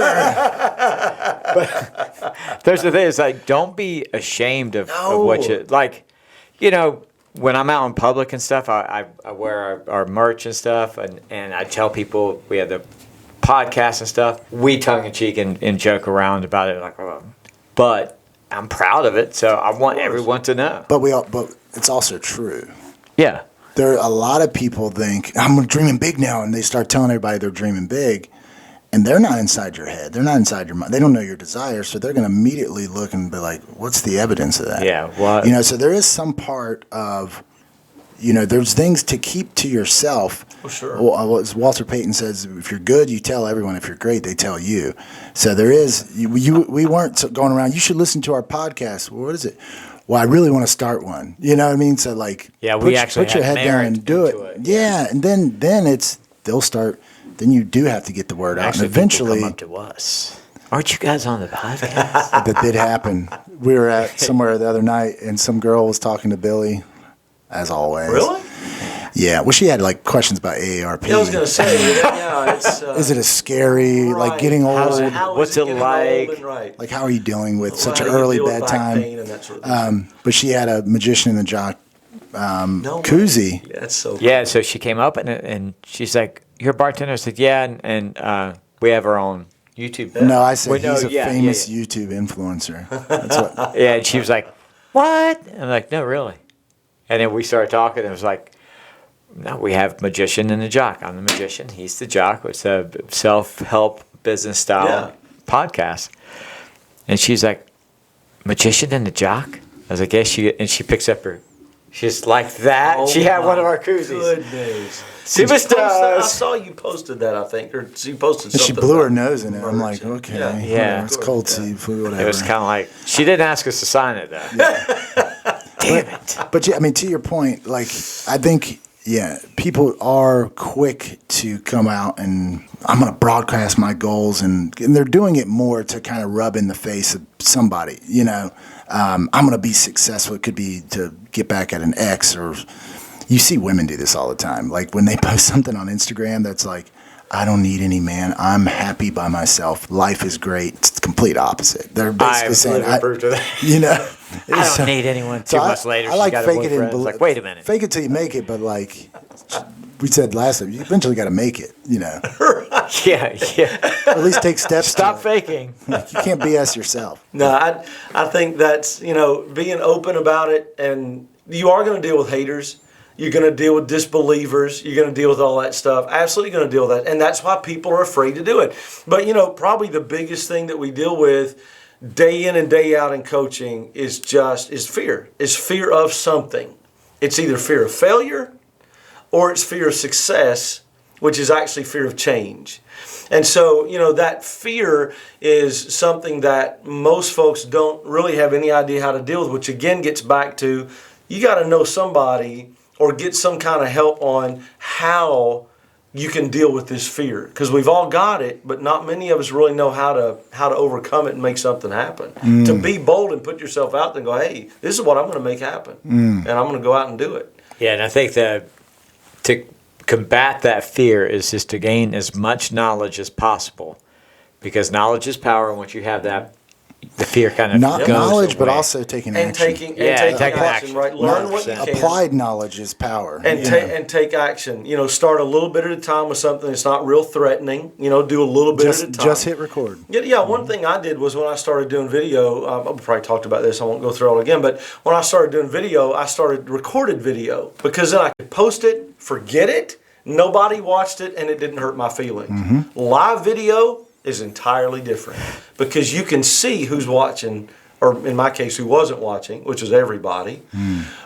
There's the thing, it's like, don't be ashamed of what you, like, you know, when I'm out in public and stuff, I wear our merch and stuff, and I tell people we have the podcast and stuff. We tongue-in-cheek and joke around about it, like, but I'm proud of it, so I want everyone to know. But it's also true. Yeah. There are a lot of people think, I'm dreaming big now, and they start telling everybody they're dreaming big, and they're not inside your head. They're not inside your mind. They don't know your desires, so they're going to immediately look and be like, what's the evidence of that? Yeah. What? You know, so there is some part of, you know, there's things to keep to yourself. For sure. Well, as Walter Payton says, if you're good, you tell everyone. If you're great, they tell you. So there is, we weren't going around, you should listen to our podcast. Well, what is it? Well, I really want to start one. You know what I mean? So like, yeah, we put your head down and do it. Yeah, and then they'll start. Then you do have to get the word out, Actually, and eventually, come up to us. Aren't you guys on the podcast? that did happen. We were at somewhere the other night, and some girl was talking to Billy, as always. Really? Yeah. Well, she had like questions about AARP. Yeah, I was going to say, yeah, it's... is it a scary, like getting old? What's it like? Right. Like, how are you dealing with such an How do you early deal with back bedtime? pain and that sort of thing? But she had a magician in the jock, koozie. Yeah, that's so cool. Yeah, so she came up and she's like, "You're a bartender?" I said, "Yeah," and we have our own YouTube. No, I said Well, he's no, a yeah, famous yeah. YouTube influencer. That's what. Yeah, and she was like, "What?" I'm like, "No, really." And then we started talking, and it was like, "No, we have magician and the jock. I'm the magician. He's the jock. It's a self-help business style podcast." And she's like, "Magician and the jock?" I was like, "Yes." And she picks up her. She's like that. Oh she had my one of our koozies. Goodness. Superstars. I saw you posted that, I think, or she posted And she something. blew her about nose in it. I'm like, merch. okay, Yeah. Yeah. it's cold seafood, whatever. It was kind of like she didn't ask us to sign it though. Damn it! But yeah, I mean, to your point, like I think, yeah, people are quick to come out and I'm going to broadcast my goals, and they're doing it more to kind of rub in the face of somebody. You know, I'm going to be successful. It could be to get back at an ex, or you see women do this all the time. Like when they post something on Instagram that's like, I don't need any man. I'm happy by myself. Life is great. It's the complete opposite. They're basically saying, you know, I don't need anyone. 2 months later, I like she's got fake a it boyfriend. and It's like, wait a minute. Fake it till you make it, but like we said last time, you eventually got to make it. You know, Yeah. or at least take steps. Stop to it. faking. Like, you can't BS yourself. No, I think that's, being open about it, and you are going to deal with haters. You're going to deal with disbelievers. You're going to deal with all that stuff. Absolutely going to deal with that. And that's why people are afraid to do it. But, probably the biggest thing that we deal with day in and day out in coaching is fear. Is fear of something. It's either fear of failure or it's fear of success, which is actually fear of change. And so, that fear is something that most folks don't really have any idea how to deal with, which again gets back to you got to know somebody or get some kind of help on how you can deal with this fear. Because we've all got it, but not many of us really know how to overcome it and make something happen. To be bold and put yourself out there and go, hey, this is what I'm going to make happen. And I'm going to go out and do it. Yeah, and I think that to combat that fear is just to gain as much knowledge as possible. Because knowledge is power, and once you have that, the fear kind of Not goes knowledge, but away. also taking And action. taking taking action, action. right? Learn what you 100%. can. Applied knowledge is power. And, you know. and take action. Start a little bit at a time with something that's not real threatening. Do a little bit at a time. Just hit record. Yeah. One thing I did was when I started doing video, I've probably talked about this, I won't go through it all again, but when I started doing video, I started recorded video because then I could post it, forget it, nobody watched it, and it didn't hurt my feelings. Live video is entirely different because you can see who's watching, or in my case, who wasn't watching, which was everybody.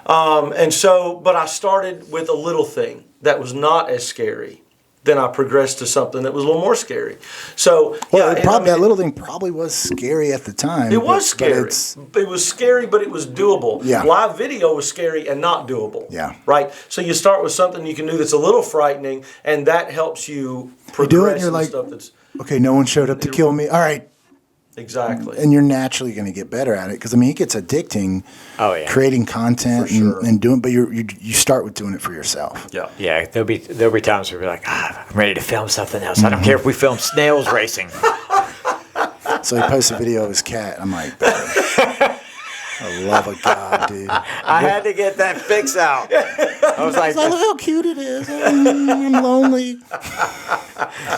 And so, but I started with a little thing that was not as scary. then I progressed to something that was a little more scary. So, Well, yeah, that little thing probably was scary at the time. it was scary. But It was scary, but it was doable. Yeah. Live video was scary and not doable. Yeah. Right? So you start with something you can do that's a little frightening, and that helps you progress do it, and you're in like, stuff that's... okay, no one showed up to kill me. All right. Exactly. And you're naturally going to get better at it because, I mean, it gets addicting. Oh, yeah. Creating content For sure. and doing, but you start with doing it for yourself. Yeah. Yeah, there'll be times where we're like, I'm ready to film something else. I don't care if we film snails racing. So he posts a video of his cat. I'm like, I love a God, dude. I had to get that fix out. I was like, Look how cute it is. I'm lonely.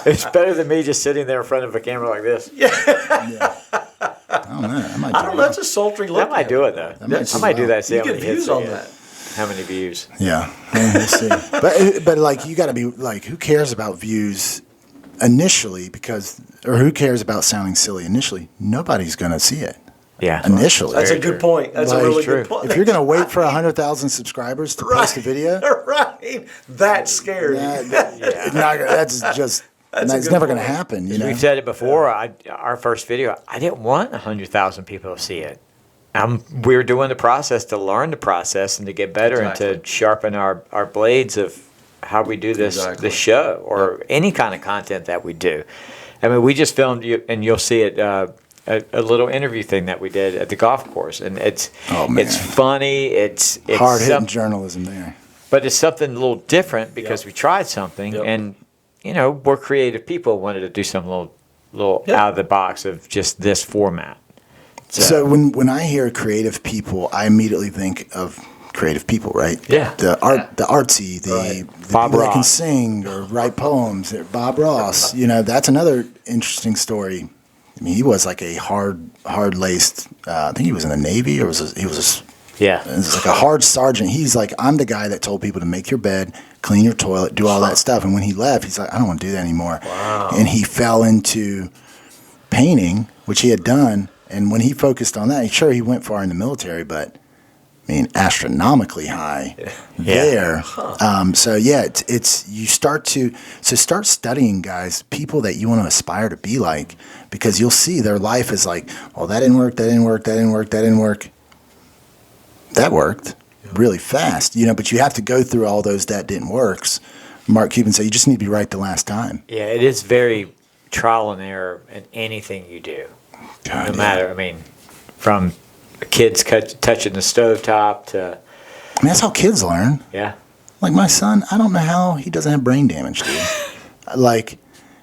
it's better than me just sitting there in front of a camera like this. I don't know. I don't know. That's a sultry look. I might do it though. I might do that. See You how get many hits views I on get. that. How many views? Yeah, we'll see. But like, you got to be like, who cares about views initially? Or who cares about sounding silly initially? Nobody's gonna see it. Yeah. Initially. That's a good point. That's a Like, really true. good point. If you're gonna wait for 100,000 subscribers to post a video, right. That's scary. that's just That's a it's good never point. gonna happen. You know. We've said it before. Our first video, I didn't want 100,000 people to see it. We were doing the process to learn the process and to get better and to sharpen our blades of how we do this show or any kind of content that we do. I mean, we just filmed you, and you'll see it. A little interview thing that we did at the golf course, and it's funny. It's hard hitting journalism there, but it's something a little different because we tried something, and we're creative people. Wanted to do something a little out of the box of just this format. So when I hear creative people, I immediately think of creative people, right? Yeah. The artsy, the Bob people that can Ross. sing or write poems. Bob Ross, that's another interesting story. I mean, he was like a hard-laced. I think he was in the Navy, or he was like a hard sergeant. He's like, I'm the guy that told people to make your bed, clean your toilet, do all that stuff. And when he left, he's like, I don't want to do that anymore. Wow. And he fell into painting, which he had done. And when he focused on that, sure, he went far in the military, but I mean, astronomically high there. So yeah, it's you start studying guys, people that you want to aspire to be like, because you'll see their life is like, oh, that didn't work, that didn't work, that didn't work, that didn't work. That worked really fast, but you have to go through all those that didn't works. Mark Cuban said, you just need to be right the last time. Yeah, it is very trial and error in anything you do. God, no matter, I mean, from kids touching the stovetop to... I mean, that's how kids learn. Yeah. Like my son, I don't know how he doesn't have brain damage, dude. Like,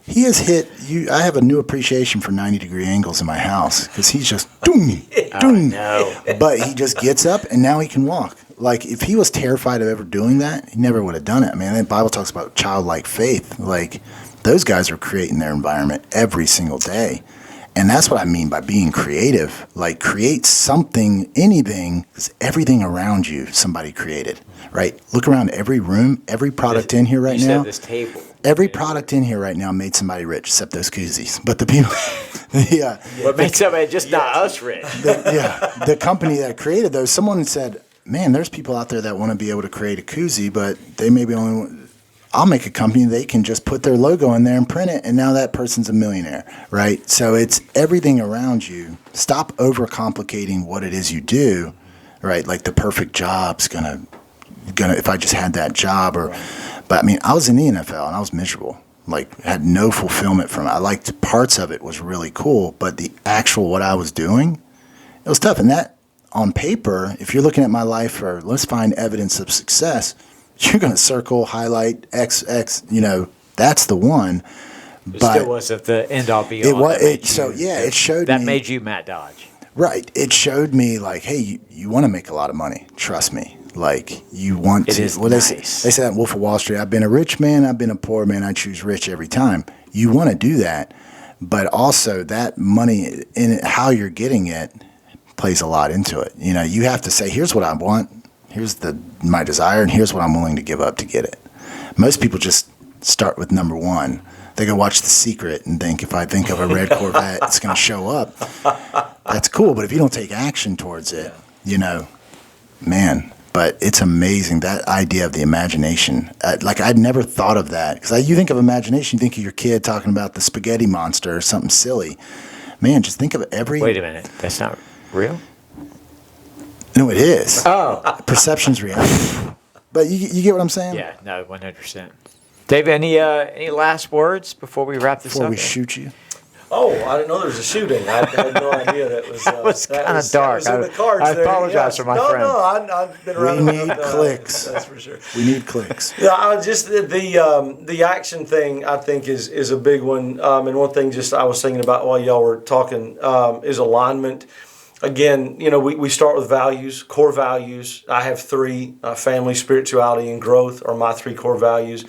he has hit you. I have a new appreciation for 90-degree angles in my house because he's just doom, doom. No. But he just gets up and now he can walk. Like, if he was terrified of ever doing that, he never would have done it. I mean, the Bible talks about childlike faith. Like, those guys are creating their environment every single day. And that's what I mean by being creative. Like, create something, anything, because everything around you, somebody created, right? Look around every room, every product in here right you now. said this table. Every product in here right now made somebody rich, except those koozies. But the people, What made somebody just not us rich? the company that created those, someone said, man, there's people out there that want to be able to create a koozie, but they maybe only I'll make a company, they can just put their logo in there and print it, and now that person's a millionaire, right? So it's everything around you. Stop overcomplicating what it is you do, right? Like the perfect job's gonna if I just had that job, but I mean, I was in the NFL and I was miserable. Like, had no fulfillment from it. I liked parts of it, was really cool, but the actual what I was doing, it was tough. And that on paper, if you're looking at my life or let's find evidence of success, you're going to circle, highlight, X, that's the one. It But still wasn't the end all be all. it showed that me. made you Matt Dodge. Right. It showed me, like, hey, you want to make a lot of money. Trust me. Like, you want It to. is Well, nice. They say that in Wolf of Wall Street. I've been a rich man. I've been a poor man. I choose rich every time. You want to do that. But also that money, in how you're getting it, plays a lot into it. You have to say, here's what I want. Here's my desire, and here's what I'm willing to give up to get it. Most people just start with number one. They go watch The Secret and think, if I think of a red Corvette, it's going to show up. That's cool, but if you don't take action towards it, man. But it's amazing, that idea of the imagination. Like, I'd never thought of that. Because you think of imagination, you think of your kid talking about the spaghetti monster or something silly. Man, just think of every... Wait a minute. That's not real? No, it is. Oh. Perception's reality. But you get what I'm saying? Yeah, no, 100%. Dave, any last words before we wrap this Before up? we shoot you. Oh, I didn't know there was a shooting. I had no idea that was. That was kind of dark. That was in the cards I there. apologize for my friend. No, I've been around. We need enough, clicks. That's for sure. We need clicks. Yeah, I was just the action thing. I think is a big one. And one thing just I was thinking about while y'all were talking is alignment. Again, we start with values, core values. I have 3: family, spirituality, and growth are my 3 core values.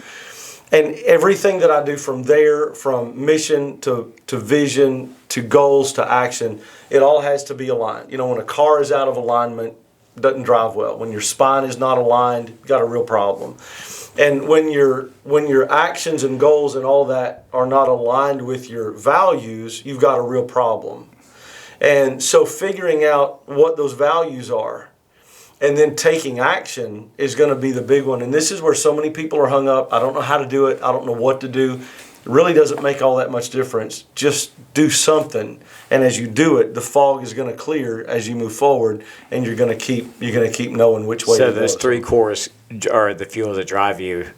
And everything that I do from there, from mission to vision to goals to action, it all has to be aligned. When a car is out of alignment, it doesn't drive well. When your spine is not aligned, you've got a real problem. And when your actions and goals and all that are not aligned with your values, you've got a real problem. And so figuring out what those values are and then taking action is going to be the big one. And this is where so many people are hung up. I don't know how to do it. I don't know what to do. It really doesn't make all that much difference. Just do something. And as you do it, the fog is going to clear as you move forward, and you're going to keep knowing which way to go. So those 3 cores are the fuels that drive you.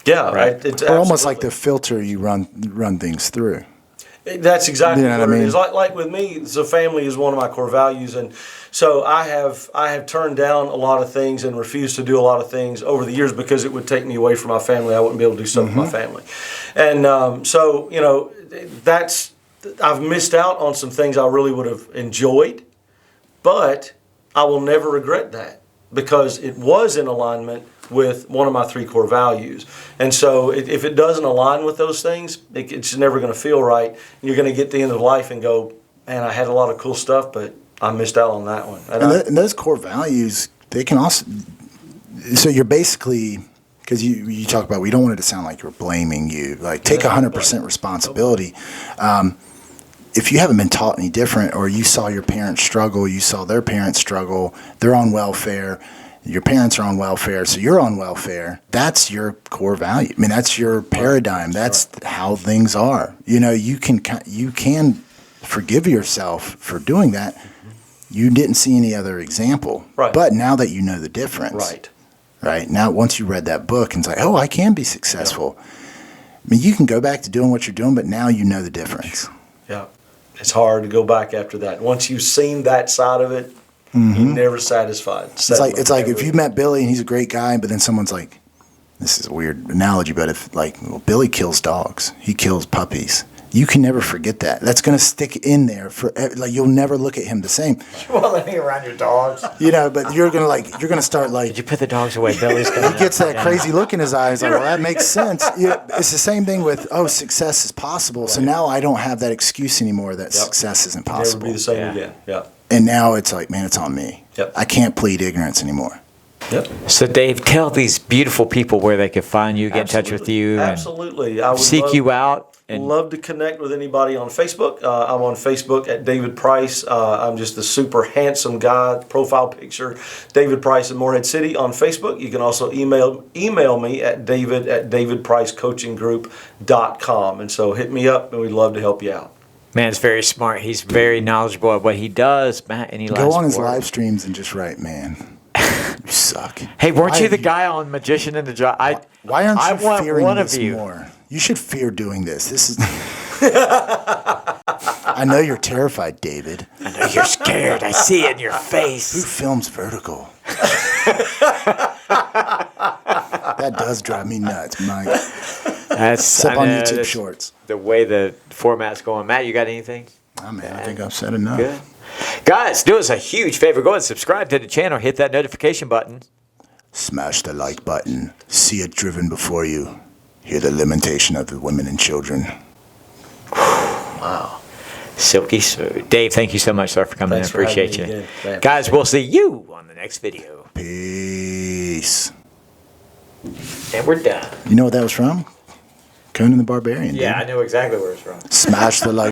Yeah, right. It's Or almost like absolutely. the filter you run things through. That's exactly You know what what I it mean? is. Like with me, so family is one of my core values, and so I have turned down a lot of things and refused to do a lot of things over the years because it would take me away from my family. I wouldn't be able to do stuff with my family, and so I've missed out on some things I really would have enjoyed, but I will never regret that because it was in alignment with one of my 3 core values. And so if it doesn't align with those things, it's never going to feel right. And you're going to get to the end of life and go, man, I had a lot of cool stuff, but I missed out on that one. And those core values, they can also... So you're basically... Because you talk about, we don't want it to sound like you're blaming you. Like, take 100% responsibility. If you haven't been taught any different, or you saw your parents struggle, you saw their parents struggle, they're on welfare, your parents are on welfare, so you're on welfare, that's your core value. I mean, that's your paradigm. That's how things are. You can forgive yourself for doing that. You didn't see any other example. Right. But now that you know the difference. Right. Now, once you read that book and it's like, oh, I can be successful. Yeah. I mean, you can go back to doing what you're doing, but now you know the difference. Yeah. It's hard to go back after that. Once you've seen that side of it, you're never satisfied. It's like if you met Billy and he's a great guy, but then someone's like, this is a weird analogy, but if Billy kills dogs, he kills puppies. You can never forget that. That's going to stick in there for you'll never look at him the same. You won't let me around your dogs. But you're gonna start Did you put the dogs away? Billy's he gets that crazy look in his eyes. Like, well, that makes sense. It's the same thing with success is possible. Right. So now I don't have that excuse anymore that success isn't possible. Never be the same again. Yeah. And now it's like, man, it's on me. Yep. I can't plead ignorance anymore. Yep. So, Dave, tell these beautiful people where they can find you, get in touch with you, Absolutely. I would seek you out. And love to connect with anybody on Facebook. I'm on Facebook at David Price. I'm just a super handsome guy, profile picture, David Price in Morehead City on Facebook. You can also email me at david@davidpricecoachinggroup.com. And so hit me up, and we'd love to help you out. Man, it's very smart. He's very knowledgeable at what he does. Matt, any last Go on his word? live streams and just write, man, you suck. Hey, weren't you the guy on Magician in the Jar? Why aren't you fearing one this of you more? You should fear doing this. This is. I know you're terrified, David. I know you're scared. I see it in your face. Who films vertical? That does drive me nuts, Mike. Except on YouTube Shorts. The way the format's going. Matt, you got anything? Oh, man, I think I've said enough. Good. Guys, do us a huge favor. Go ahead and subscribe to the channel. Hit that notification button. Smash the like button. See it driven before you. Hear the lamentation of the women and children. Wow. Silky smooth. Dave, thank you so much, sir, for coming in. Appreciate you. Guys, we'll see you on the next video. Peace. And we're done. You know what that was from? Conan the Barbarian. Yeah, dude. I know exactly where it's from. Smash the like